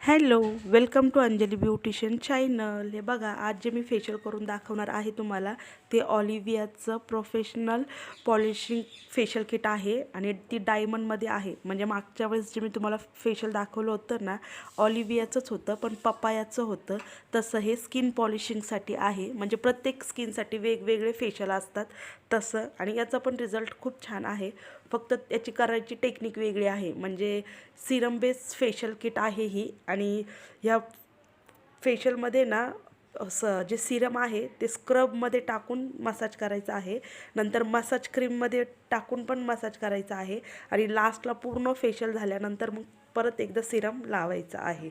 Hello, welcome to Anjali beautician channel. हे बघा, आज जे मी फेशियल करून दाखवणार आहे तुम्हाला ते ऑलिव्हियाचं प्रोफेशनल पॉलिशिंग फेशियल किट आहे आणि ती डायमंडमध्ये आहे. म्हणजे मागच्या वेळेस जे मी तुम्हाला फेशियल दाखवलं होतं ना, ऑलिव्हियाचंच होतं पण पपायाचं होतं. तसं हे स्किन पॉलिशिंगसाठी आहे. म्हणजे प्रत्येक स्किनसाठी वेगवेगळे फेशियल असतात तसं, आणि याचा पण रिझल्ट खूप छान आहे. फक्त याची करायची टेक्निक वेगळी आहे. म्हणजे सिरम बेस फेशियल किट आहे ही, आणि ह्या फेशियलमध्ये ना असं जे सिरम आहे ते स्क्रबमध्ये टाकून मसाज करायचं आहे, नंतर मसाज क्रीममध्ये टाकून पण मसाज करायचा आहे, आणि लास्टला पूर्ण फेशियल झाल्यानंतर मग परत एकदा सिरम लावायचं आहे.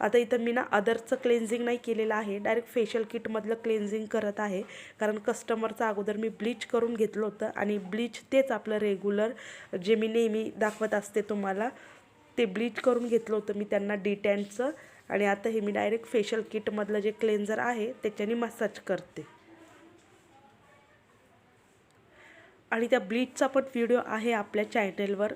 आता इथं मी ना अदरचं क्लेन्झिंग नाही केलेलं आहे, डायरेक्ट फेशियल किटमधलं क्लेन्झिंग करत आहे. कारण कस्टमरचं अगोदर मी ब्लीच करून घेतलं होतं, आणि ब्लीच तेच आपलं रेग्युलर जे मी नेहमी दाखवत असते तुम्हाला, ते ब्लीच करून घेतलं होतं मी त्यांना डिटॅनचं. आणि आता हे मी डायरेक्ट फेशियल किटमधलं जे क्लेन्झर आहे त्याच्याने मसाज करते. आणि त्या ब्लीचचा पण व्हिडिओ आहे आपल्या चॅनलवर,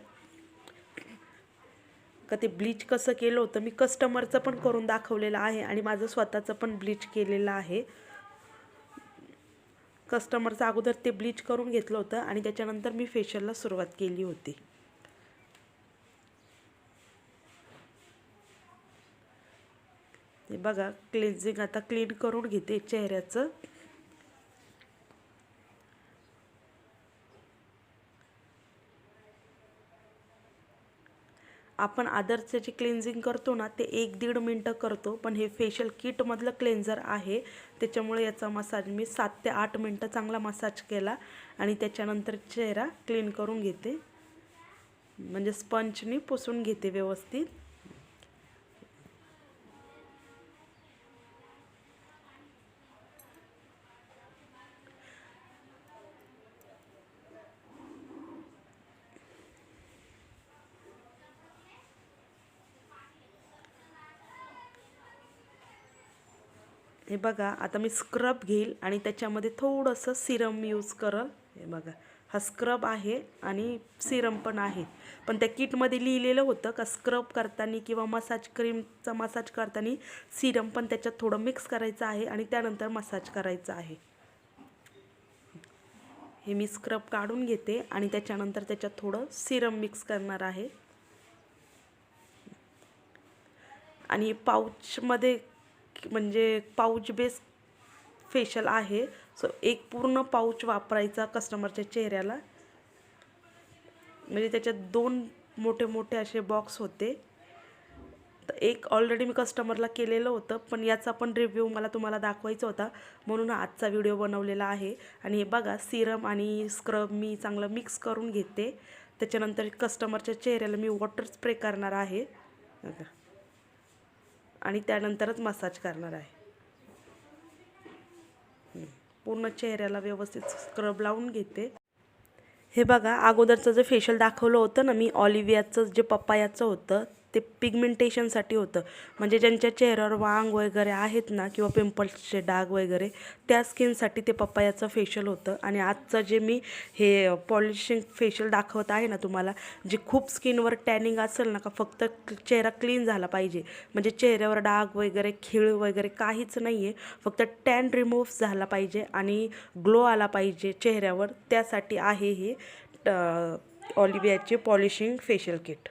का ते ब्लीच कसं केलं होतं मी कस्टमरचं पण करून दाखवलेलं आहे, आणि माझं स्वतःचं पण ब्लीच केलेलं आहे. कस्टमरचं अगोदर ते ब्लीच करून घेतलं होतं आणि त्याच्यानंतर मी फेशियलला सुरुवात केली होती. हे बघा, क्लेन्झिंग आता क्लीन करून घेते चेहऱ्याचं. आपण अदरचं जे क्लेन्झिंग करतो ना ते 1-1.5 मिनटं करतो, पण हे फेशियल किटमधलं क्लेन्झर आहे त्याच्यामुळे याचा मसाज मी 7 ते 8 मिनटं चांगला मसाज केला, आणि त्याच्यानंतर चेहरा क्लीन करून घेते. म्हणजे स्पंजनी पुसून घेते व्यवस्थित. हे बघा, आता मी स्क्रब घेईल आणि त्याच्यामध्ये थोडंसं सिरम यूज करल. हे बघा, हा स्क्रब आहे आणि सिरम पण आहे. पण त्या किटमध्ये लिहिलेलं होतं का स्क्रब करताना किंवा मसाज क्रीमचा मसाज करताना सिरम पण त्याच्यात थोडं मिक्स करायचं आहे आणि त्यानंतर मसाज करायचं आहे. हे मी स्क्रब काढून घेते आणि त्याच्यानंतर त्याच्यात थोडं सिरम मिक्स करणार आहे. आणि पाऊचमध्ये, म्हणजे पाऊच बेस फेशियल आहे, सो एक पूर्ण पाऊच वापरायचा कस्टमरच्या चेहऱ्याला. म्हणजे त्याच्यात 2 मोठे मोठे असे बॉक्स होते. तर एक ऑलरेडी मी कस्टमरला केलेलं होतं, पण याचा पण रिव्ह्यू मला तुम्हाला दाखवायचा होता म्हणून आजचा व्हिडिओ बनवलेला आहे. आणि हे बघा, सिरम आणि स्क्रब मी चांगलं मिक्स करून घेते. त्याच्यानंतर कस्टमरच्या चेहऱ्याला मी वॉटर स्प्रे करणार आहे आणि त्यानंतरच मसाज करणार आहे. पूर्ण चेहऱ्याला व्यवस्थित स्क्रब लावून घेते. हे बघा, अगोदरचं जे फेशियल दाखवलं होतं ना मी ऑलिव्हियाचं, जे पपायाचं होतं ते पिगमेंटेशनसाठी होतं. म्हणजे ज्यांच्या चेहऱ्यावर वांग वगैरे आहेत ना, किंवा पिंपल्सचे डाग वगैरे, त्या स्किनसाठी ते पपायाचं फेशियल होतं. आणि आजचं जे मी हे पॉलिशिंग फेशियल दाखवत आहे ना तुम्हाला, जे खूप स्किनवर टॅनिंग असेल ना, का फक्त चेहरा क्लीन झाला पाहिजे, म्हणजे चेहऱ्यावर डाग वगैरे खीळ वगैरे काहीच नाही आहे, फक्त टॅन रिमूव्ह झाला पाहिजे आणि ग्लो आला पाहिजे चेहऱ्यावर, त्यासाठी आहे हे ऑलिव्हियाचे पॉलिशिंग फेशियल किट.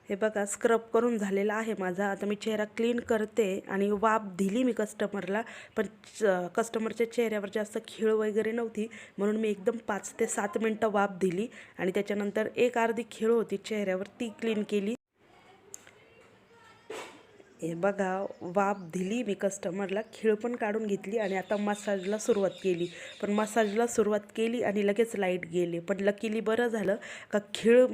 हे बघा स्क्रब करून झालेला आहे माझा. आता मी चेहरा क्लीन करते आणि वाफ दिली मी कस्टमरला, पण कस्टमरच्या चेहऱ्यावर जास्त खीळ वगैरे नव्हती, म्हणून मी एकदम 5 ते 7 मिनटं वाफ दिली आणि त्याच्यानंतर एक अर्धी खीळ होती चेहऱ्यावर ती क्लीन केली. हे बघा वाफ दिली मी कस्टमरला, खीळ पण काढून घेतली आणि आता मसाजला सुरुवात केली. पण मसाजला सुरुवात केली आणि लगेच लाईट गेले. पण लकीली बरं झालं का खीळ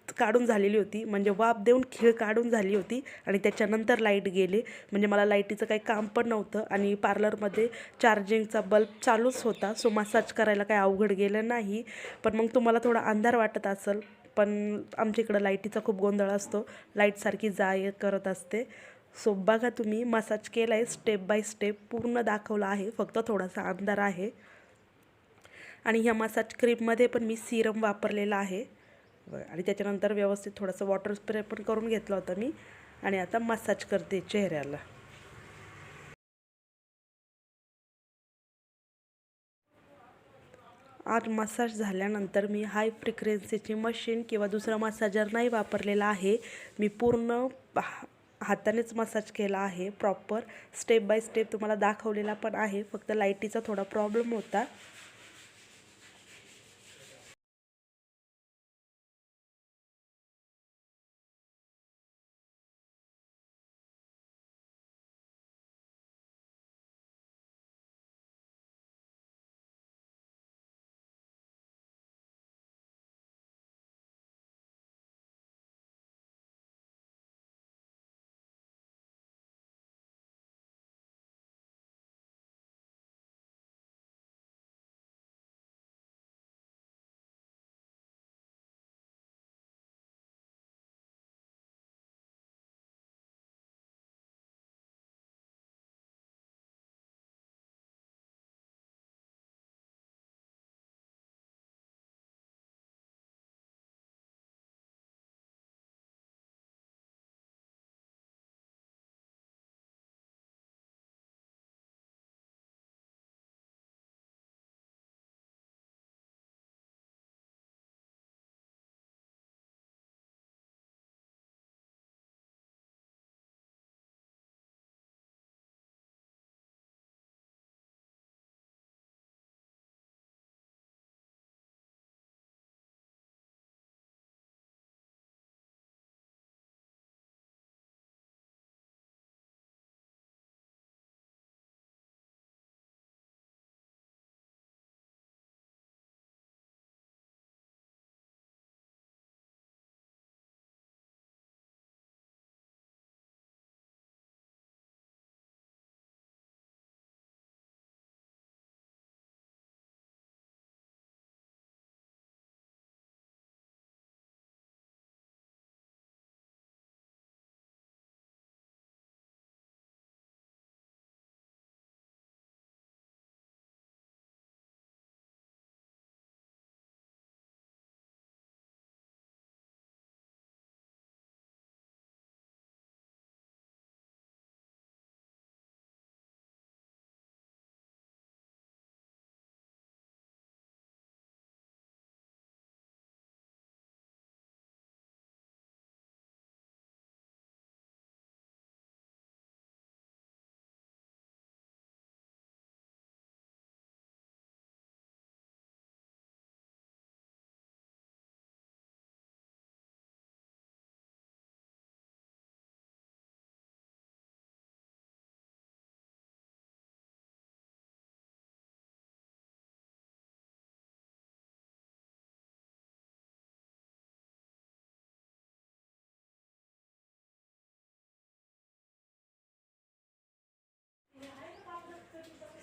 काढून झालेली होती, म्हणजे वाफ देऊन खीळ काढून झाली होती आणि त्याच्यानंतर लाईट गेले. म्हणजे मला लाईटीचं काही काम पण नव्हतं आणि पार्लरमध्ये चार्जिंगचा बल्ब चालूच होता, सो मसाज करायला काही अवघड गेलं नाही. पण मग तुम्हाला थोडा अंधार वाटत असेल, पण आमच्या इकडं लाईटीचा खूप गोंधळ असतो, लाईट सारखी जा ये करत असते. सो बघा तुम्ही मसाज केला आहे, स्टेप बाय स्टेप पूर्ण दाखवला आहे, फक्त थोडासा अंधार आहे. आणि ह्या मसाज क्रीममध्ये पण मी सिरम वापरलेला आहे आणि त्याच्यानंतर व्यवस्थित थोडंसं वॉटर स्प्रे पण करून घेतला होता मी आणि आता मसाज करते चेहऱ्याला. आज मसाज झाल्यानंतर मी हाय फ्रिक्वेन्सीची मशीन किंवा दुसरा मसाजर नाही वापरलेला आहे. मी पूर्ण हातानेच मसाज केला आहे, प्रॉपर स्टेप बाय स्टेप तुम्हाला दाखवलेला पण आहे, फक्त लाईटीचा थोडा प्रॉब्लेम होता.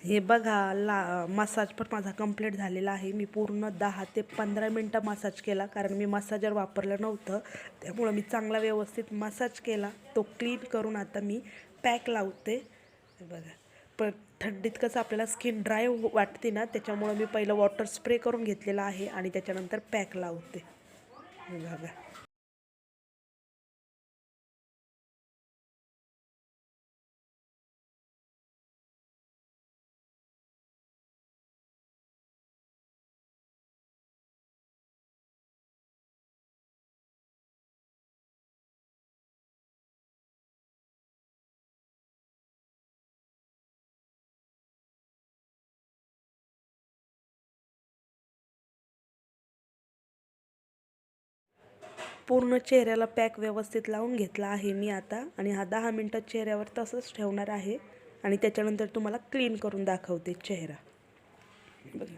हे बघा मसाज पण माझा कंप्लीट झालेला आहे. मी पूर्ण 10 ते 15 मिनटं मसाज केला, कारण मी मसाजर वापरलं नव्हतं, त्यामुळं मी चांगला व्यवस्थित मसाज केला. तो क्लीन करून आता मी पॅक लावते. हे बघा, पण थंडीत कसं आपल्याला स्किन ड्राय वाटते ना, त्याच्यामुळं मी पहिलं वॉटर स्प्रे करून घेतलेला आहे आणि त्याच्यानंतर पॅक लावते. हे बघा. पूर्ण चेहऱ्याला पॅक व्यवस्थित लावून घेतला आहे मी आता आणि हा 10 मिनटं चेहऱ्यावर तसंच ठेवणार आहे आणि त्याच्यानंतर तुम्हाला क्लीन करून दाखवते चेहरा. बघा,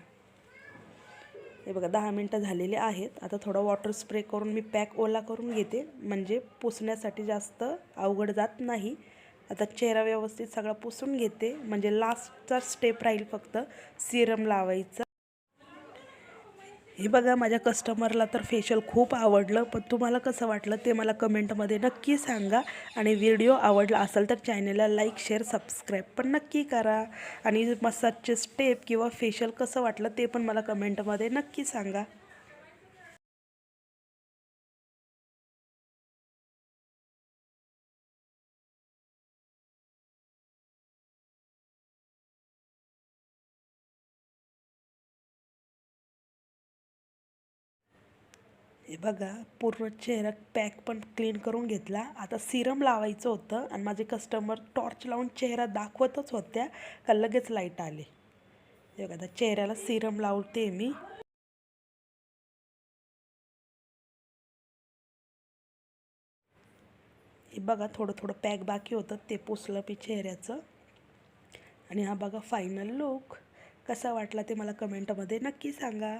हे बघा 10 मिनटं झालेले आहेत. आता थोडा वॉटर स्प्रे करून मी पॅक ओला करून घेते, म्हणजे पुसण्यासाठी जास्त अवघड जात नाही. आता चेहरा व्यवस्थित सगळा पुसून घेते, म्हणजे लास्टचा स्टेप राहील फक्त सिरम लावायचं. हे बघा, माझ्या कस्टमरला तर फेशियल खूप आवडलं, पण तुम्हाला कसं वाटलं ते मला कमेंटमध्ये नक्की सांगा. आणि व्हिडिओ आवडला असेल तर चॅनलला लाईक, शेअर, सबस्क्राईब पण नक्की करा. आणि मसाजचे स्टेप किंवा फेशियल कसं वाटलं ते पण मला कमेंटमध्ये नक्की सांगा. हे बघा, पूर्ण चेहरा पॅक पण क्लीन करून घेतला. आता सिरम लावायचं होतं आणि माझे कस्टमर टॉर्च लावून चेहरा दाखवतच होत्या का लगेच लाईट आले. हे बघा, आता चेहऱ्याला सिरम लावते मी. हे बघा, थोडं थोडं पॅक बाकी होतं ते पुसलं मी चेहऱ्याचं. आणि हा बघा फायनल लुक. कसा वाटला ते मला कमेंटमध्ये नक्की सांगा.